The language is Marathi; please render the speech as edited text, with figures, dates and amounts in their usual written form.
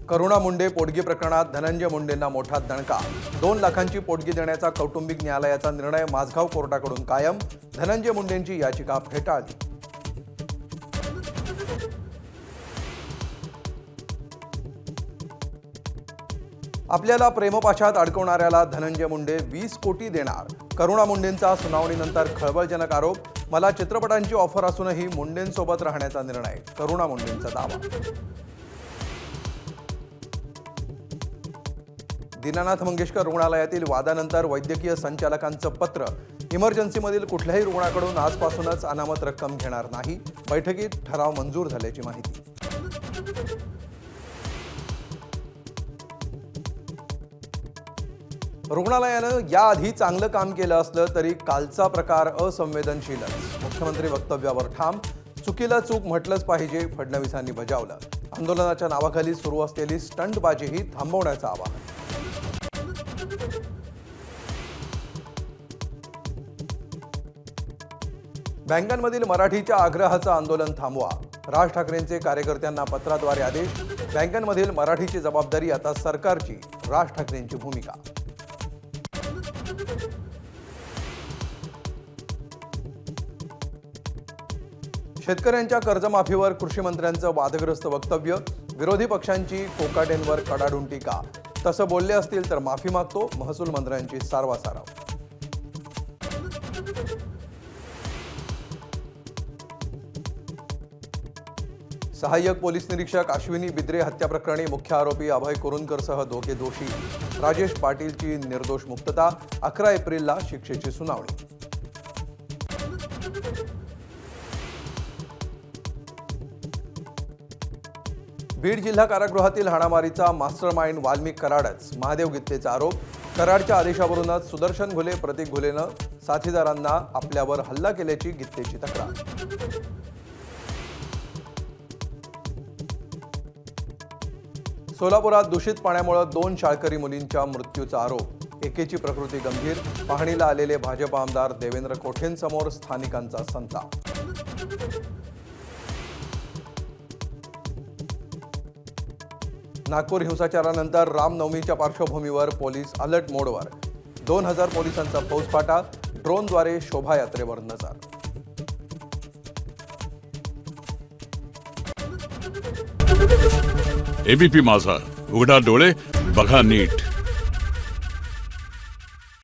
करुणा मुंडे पोटगी प्रकरणात धनंजय मुंडेंना मोठा दणका। 2 लाखांची पोटगी देण्याचा कौटुंबिक न्यायालयाचा निर्णय माझगाव कोर्टाकडून कायम। धनंजय मुंडेंची याचिका फेटाळली। आपल्याला प्रेमपाशात अडकवणाऱ्याला धनंजय मुंडे 20 कोटी देणार। करुणा मुंडेंचा सुनावणीनंतर खळबळजनक आरोप। मला चित्रपटांची ऑफर असूनही मुंडेंसोबत राहण्याचा निर्णय, करुणा मुंडेंचा दावा। दीनानाथ मंगेशकर रुग्णालयातील वादानंतर वैद्यकीय संचालकांचं पत्र। इमर्जन्सीमधील कुठल्याही रुग्णाकडून आजपासूनच अनामत रक्कम घेणार नाही। बैठकीत ठराव मंजूर झाल्याची माहिती। रुग्णालयानं याआधी चांगलं काम केलं असलं तरी कालचा प्रकार असंवेदनशीलच। मुख्यमंत्री वक्तव्यावर ठाम। चुकीला चूक म्हटलंच पाहिजे, फडणवीसांनी बजावलं। आंदोलनाच्या नावाखाली सुरू असलेली स्टंटबाजीही थांबवण्याचं आवाहन। बँकांमधील मराठीच्या आग्रहाचं आंदोलन थांबवा। राज ठाकरेंचे कार्यकर्त्यांना पत्राद्वारे आदेश। बँकांमधील मराठीची जबाबदारी आता सरकारची, राज ठाकरेंची भूमिका। शेतकऱ्यांच्या कर्जमाफीवर कृषी मंत्र्यांचं वादग्रस्त वक्तव्य। विरोधी पक्षांची कोकाटेंवर कडाडून टीका। तसं बोलले असतील तर माफी मागतो, महसूल मंत्र्यांची सारवासारव। सहाय्यक पोलीस निरीक्षक अश्विनी बिद्रे हत्या प्रकरणी मुख्य आरोपी अभय कुरुंदकरसह दोघे दोषी। राजेश पाटीलची निर्दोष मुक्तता। 11 एप्रिलला शिक्षेची सुनावणी। बीड जिल्हा कारागृहातील हाणामारीचा मास्टरमाइंड वाल्मिक कराडच। महादेव गित्तेचा आरोप। कराडच्या आदेशावरूनच सुदर्शन घुले, प्रतीक घुलेनं साथीदारांना आपल्यावर हल्ला केल्याची गित्तेची तक्रार। सोलापुरात दूषित पाण्यामुळे 2 शाळकरी मुलींच्या मृत्यूचा आरोप। एकेची प्रकृती गंभीर। पाहणीला आलेले भाजप आमदार देवेंद्र कोठेंसमोर स्थानिकांचा संताप। नागपूर हिंसाचारानंतर रामनवमीच्या पार्श्वभूमीवर पोलीस अलर्ट मोडवर। 2000 पोलिसांचा फौजफाटा। ड्रोनद्वारे शोभायात्रेवर नजर। एबीपी माझा, उघडा डोळे बघा नीट।